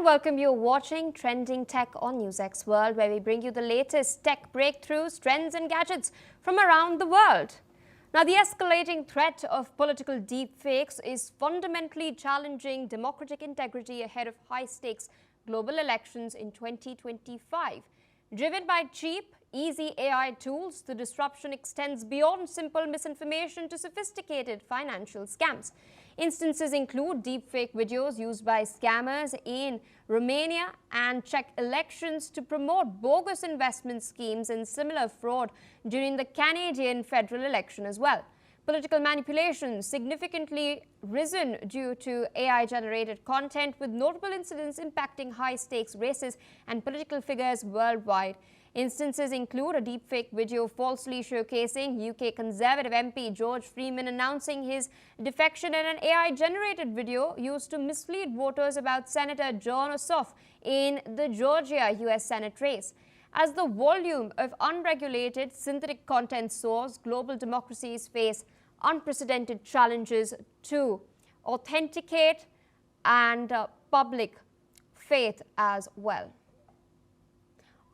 welcome you watching Trending Tech on NewsX World, where we bring you the latest tech breakthroughs, trends and gadgets from around the world. Now, the escalating threat of political deepfakes is fundamentally challenging democratic integrity ahead of high-stakes global elections in 2025. Driven by cheap, easy AI tools, the disruption extends beyond simple misinformation to sophisticated financial scams. Instances include deepfake videos used by scammers in Romania and Czech elections to promote bogus investment schemes and similar fraud during the Canadian federal election as well. Political manipulation significantly risen due to AI-generated content, with notable incidents impacting high-stakes races and political figures worldwide. Instances include a deepfake video falsely showcasing UK Conservative MP George Freeman announcing his defection, and an AI-generated video used to mislead voters about Senator John Ossoff in the Georgia US Senate race. As the volume of unregulated synthetic content soars, global democracies face unprecedented challenges to authenticate and public faith as well.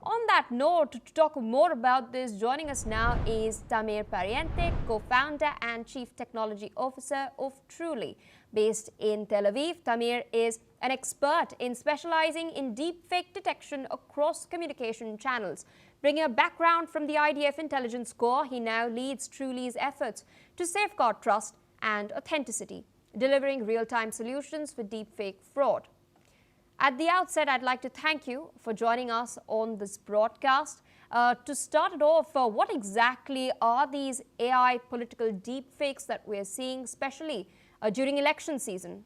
On that note, to talk more about this, joining us now is Tamir Pariente, co-founder and chief technology officer of Truly, based in Tel Aviv. Tamir is an expert in specializing in deepfake detection across communication channels. Bringing a background from the IDF intelligence corps, he now leads Truly's efforts to safeguard trust and authenticity, delivering real-time solutions for deepfake fraud. At the outset, I'd like to thank you for joining us on this broadcast. To start it off, what exactly are these AI political deepfakes that we're seeing, especially during election season?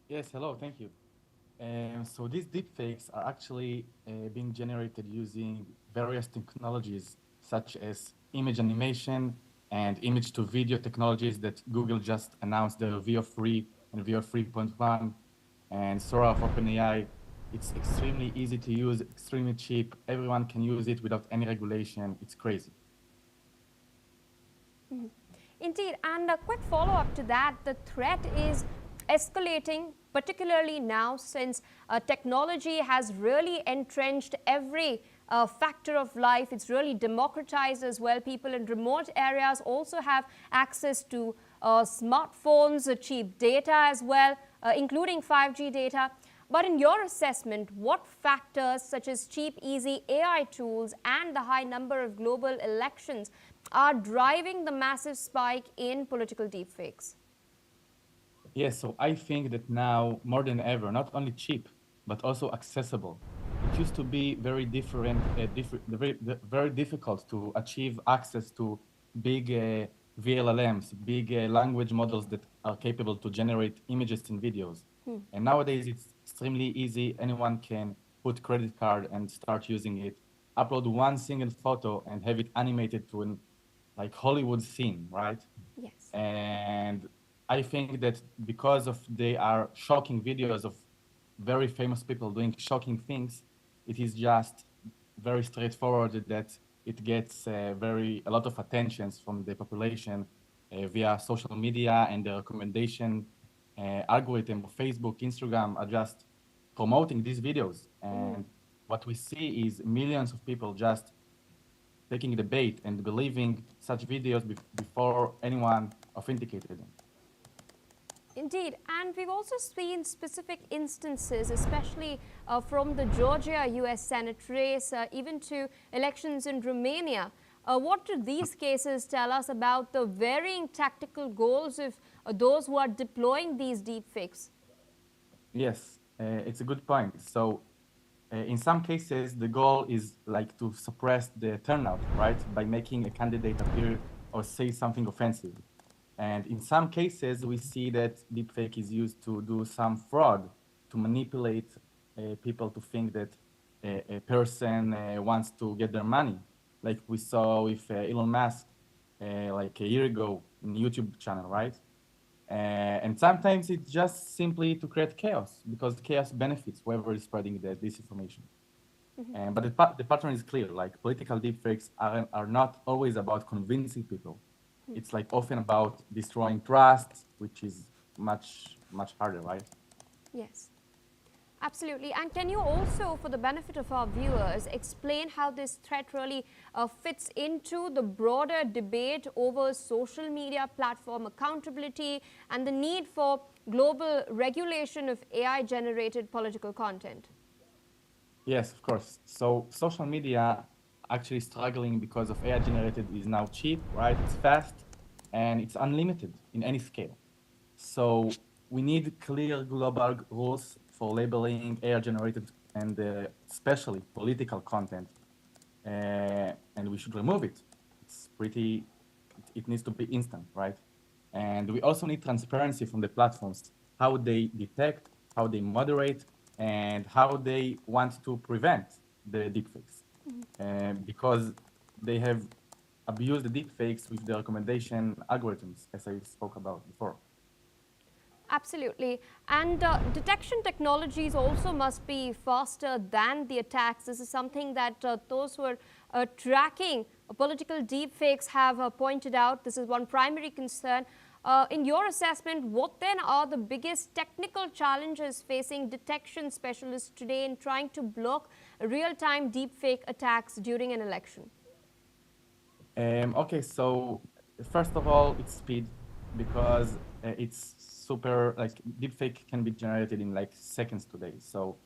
Yes, hello, thank you. So these deepfakes are actually being generated using various technologies such as image animation and image to video technologies that Google just announced, the Veo 3 and Veo 3.1. and Sora of OpenAI. It's extremely easy to use, extremely cheap. Everyone can use it without any regulation. It's crazy. Indeed, and a quick follow-up to that, the threat is escalating, particularly now since technology has really entrenched every factor of life. It's really democratized as well. People in remote areas also have access to smartphones, cheap data as well, including 5G data. But in your assessment, what factors such as cheap, easy AI tools and the high number of global elections are driving the massive spike in political deepfakes? Yes, so I think that now, more than ever, not only cheap, but also accessible. It used to be very very difficult to achieve access to big VLLMs, big language models that are capable to generate images and videos. And nowadays it's extremely easy. Anyone can put credit card and start using it, upload one single photo and have it animated to an like Hollywood scene, right? Yes. And I think that because of they are shocking videos of very famous people doing shocking things, it is just very straightforward that it gets a lot of attentions from the population via social media, and the recommendation algorithm of Facebook, Instagram are just promoting these videos. And what we see is millions of people just taking the bait and believing such videos before anyone authenticated them. Indeed, and we've also seen specific instances, especially from the Georgia US Senate race, even to elections in Romania. What do these cases tell us about the varying tactical goals of those who are deploying these deepfakes? Yes, it's a good point. So in some cases, the goal is like to suppress the turnout, right? By making a candidate appear or say something offensive. And in some cases, we see that deepfake is used to do some fraud, to manipulate people to think that a person wants to get their money, like we saw with Elon Musk like a year ago in YouTube channel, right? And sometimes it's just simply to create chaos, because chaos benefits whoever is spreading the disinformation. But the pattern is clear, like political deepfakes are not always about convincing people. It's like often about destroying trust, which is much harder, right? Yes. Absolutely. And can you also, for the benefit of our viewers, explain how this threat really fits into the broader debate over social media platform accountability and the need for global regulation of AI-generated political content? Yes, of course. So social media actually struggling because of AI generated is now cheap, right? It's fast and it's unlimited in any scale. So we need clear global rules for labeling AI generated and especially political content. And we should remove it. It's pretty, it needs to be instant, right? And we also need transparency from the platforms, how they detect, how they moderate, and how they want to prevent the deepfakes. Because they have abused the deepfakes with the recommendation algorithms, as I spoke about before. Absolutely. And detection technologies also must be faster than the attacks. This is something that those who are tracking political deepfakes have pointed out. This is one primary concern. In your assessment, what then are the biggest technical challenges facing detection specialists today in trying to block real-time deepfake attacks during an election? Okay, so first of all, it's speed because it's super, like deepfake can be generated in like seconds today. So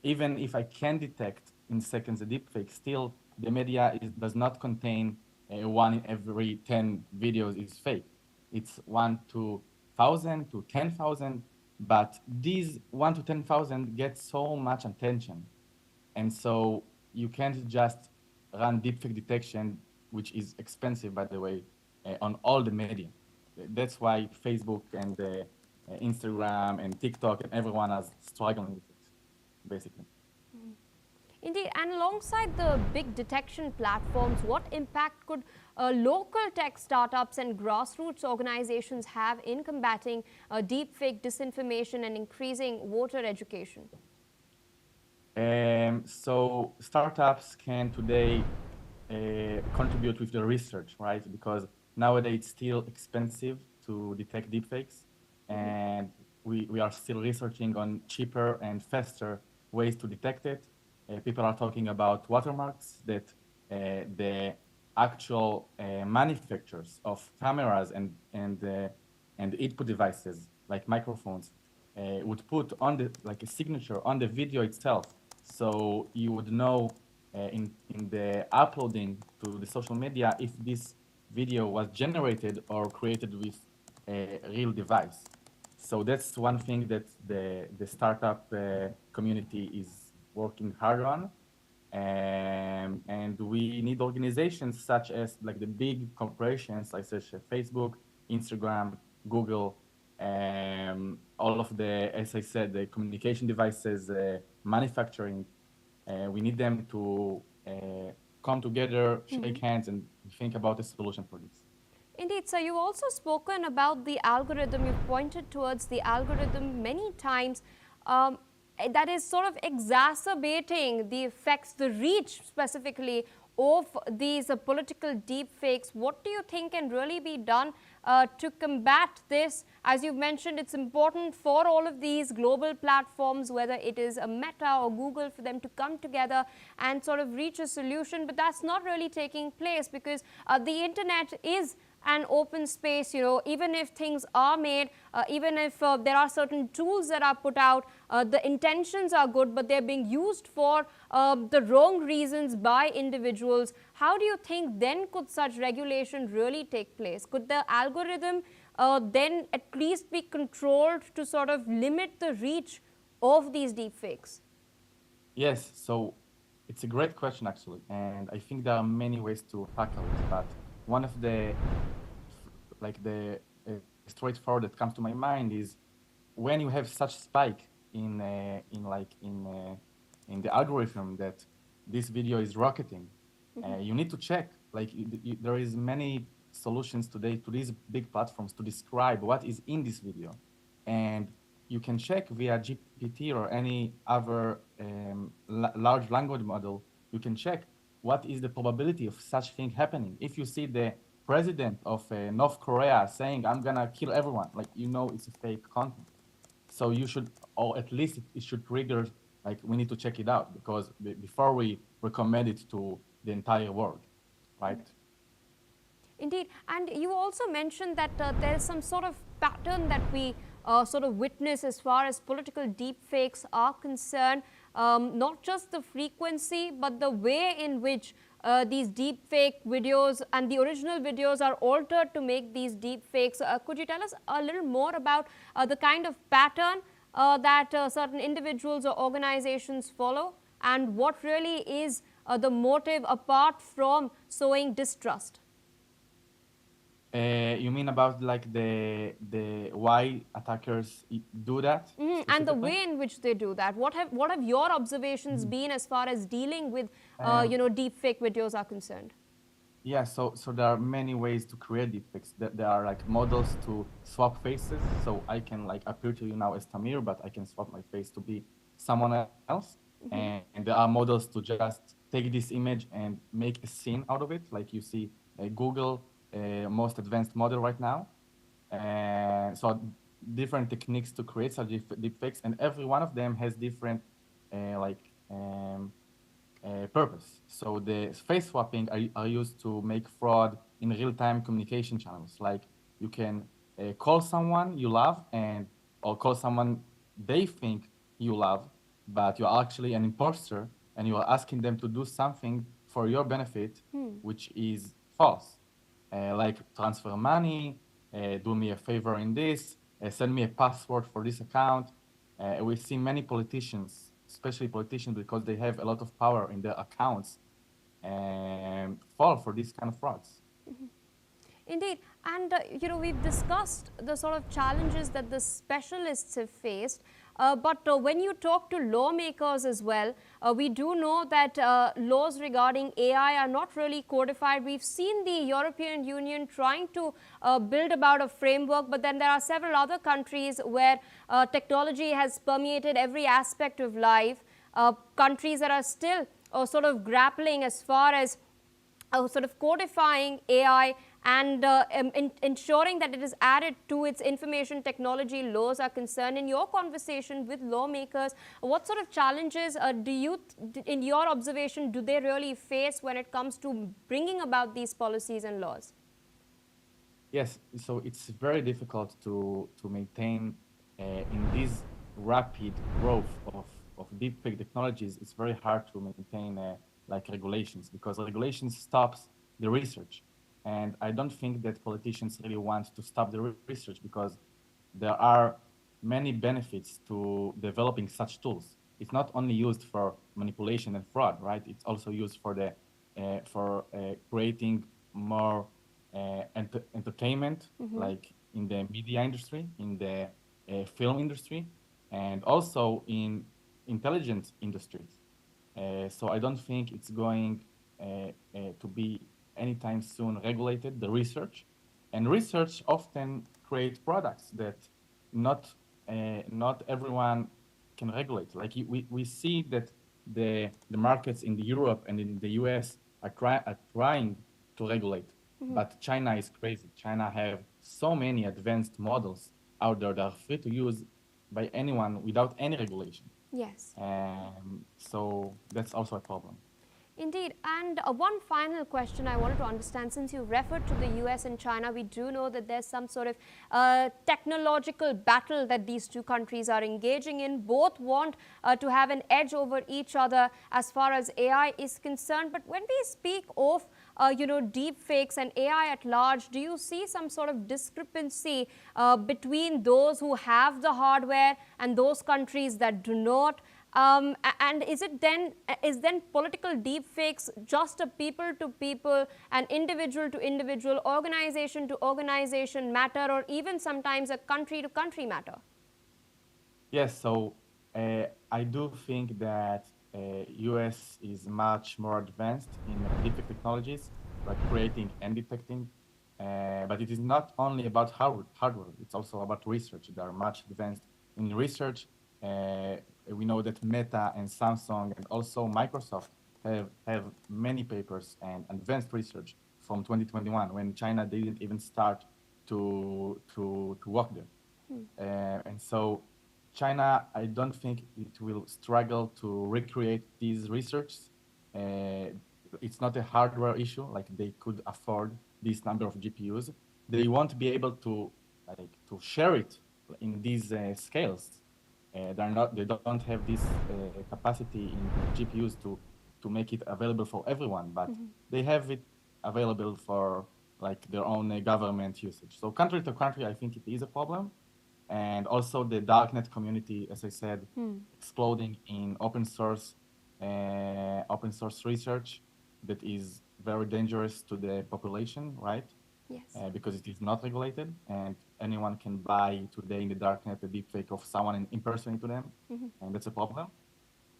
even if I can detect in seconds a deepfake, still the media does not contain one in every 10 videos is fake. It's 1 to 1,000 to 10,000, but these 1 to 10,000 get so much attention. And so you can't just run deepfake detection, which is expensive, by the way, on all the media. That's why Facebook and Instagram and TikTok and everyone is struggling with it, basically. Indeed, and alongside the big detection platforms, what impact could local tech startups and grassroots organizations have in combating deepfake disinformation and increasing voter education? So startups can today contribute with the research, right? Because nowadays it's still expensive to detect deepfakes, and we are still researching on cheaper and faster ways to detect it. People are talking about watermarks that the actual manufacturers of cameras and input devices like microphones would put on the like a signature on the video itself, so you would know in the uploading to the social media if this video was generated or created with a real device. So that's one thing that the startup community is working hard on. And we need organizations such as like the big corporations like such as Facebook, Instagram, Google, all of the, as I said, the communication devices, manufacturing. We need them to come together, shake hands, and think about a solution for this. Indeed, sir, you've also spoken about the algorithm. You've pointed towards the algorithm many times. That is sort of exacerbating the effects, the reach specifically of these political deepfakes. What do you think can really be done to combat this? As you've mentioned, it's important for all of these global platforms, whether it is a Meta or Google, for them to come together and sort of reach a solution. But that's not really taking place because the internet is an open space. Even if things are made, even if there are certain tools that are put out, the intentions are good, but they're being used for the wrong reasons by individuals. How do you think then could such regulation really take place? Could the algorithm then at least be controlled to sort of limit the reach of these deepfakes? Yes, so it's a great question actually, and I think there are many ways to tackle it. But one of the straightforward that comes to my mind is when you have such spike in the algorithm that this video is rocketing, you need to check. There is many solutions today to these big platforms to describe what is in this video, and you can check via GPT or any other large language model. You can check what is the probability of such thing happening. If you see the president of North Korea saying, "I'm gonna kill everyone," it's a fake content. So you should, or at least it should trigger, like we need to check it out because before we recommend it to the entire world, right? Indeed. And you also mentioned that there is some sort of pattern that we sort of witness as far as political deepfakes are concerned. Not just the frequency, but the way in which these deepfake videos and the original videos are altered to make these deepfakes. Could you tell us a little more about the kind of pattern that certain individuals or organizations follow, and what really is the motive apart from sowing distrust? You mean about like the why attackers do that And the specifically? way in which they do that. What have your observations been as far as dealing with Um, deep fake videos are concerned? yeah, so there are many ways to create deepfakes. There are like models to swap faces. So I can like appear to you now as Tamir, but I can swap my face to be someone else. And there are models to just take this image and make a scene out of it, like you see Google most advanced model right now. And so different techniques to create such deepfakes, and every one of them has different like purpose. So the face swapping are used to make fraud in real-time communication channels. Like you can call someone you love and or call someone they think you love, but you're actually an imposter and you are asking them to do something for your benefit, which is false. Like transfer money, do me a favor in this, send me a password for this account. We see many politicians, especially politicians, because they have a lot of power in their accounts, and fall for these kind of frauds. Indeed. And, we've discussed the sort of challenges that the specialists have faced. But when you talk to lawmakers as well, we do know that laws regarding AI are not really codified. We've seen the European Union trying to build about a framework, but then there are several other countries where technology has permeated every aspect of life. Countries that are still sort of grappling as far as sort of codifying AI and ensuring that it is added to its information technology laws are concerned. In your conversation with lawmakers, what sort of challenges in your observation, do they really face when it comes to bringing about these policies and laws? Yes, so it's very difficult to maintain in this rapid growth of deepfake technologies. It's very hard to maintain like regulations because regulations stops the research, and I don't think that politicians really want to stop the research because there are many benefits to developing such tools. It's not only used for manipulation and fraud, right? It's also used for the creating more entertainment, like in the media industry, in the film industry, and also in intelligence industries. So I don't think it's going to be anytime soon regulated, the research. And research often create products that not not everyone can regulate. Like we see that the markets in the Europe and in the US are trying to regulate, but China is crazy. China have so many advanced models out there that are free to use by anyone without any regulation. Yes. So that's also a problem. Indeed. And one final question I wanted to understand, since you referred to the US and China, we do know that there's some sort of technological battle that these two countries are engaging in. Both want to have an edge over each other as far as AI is concerned. But when we speak of deep fakes and AI at large, do you see some sort of discrepancy between those who have the hardware and those countries that do not? And is then political deepfakes just a people-to-people and individual-to-individual, organization-to-organization matter, or even sometimes a country-to-country matter? Yes, so I do think that US is much more advanced in deepfake technologies, like creating and detecting. But it is not only about hardware, it's also about research. They are much advanced in research. We know that Meta and Samsung and also Microsoft have many papers and advanced research from 2021 when China didn't even start to work there. And so China, I don't think it will struggle to recreate these research. It's not a hardware issue, like they could afford this number of GPUs. They won't be able to share it in these scales. They don't have this capacity in GPUs to make it available for everyone, but they have it available for like their own government usage. So country to country, I think it is a problem. And also the darknet community, as I said, exploding in open source research that is very dangerous to the population, right? Yes. Because it is not regulated, and anyone can buy today in the darknet a deepfake of someone impersonating to them, and that's a problem.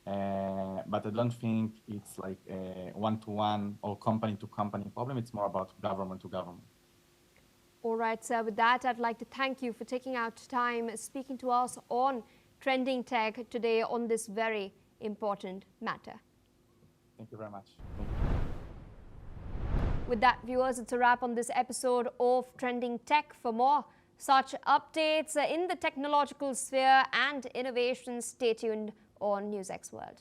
But I don't think it's like a one-to-one or company-to-company problem. It's more about government to government. All right, sir. With that, I'd like to thank you for taking out time speaking to us on Trending Tech today on this very important matter. Thank you very much. With that, viewers, it's a wrap on this episode of Trending Tech. For more such updates in the technological sphere and innovation, stay tuned on NewsX World.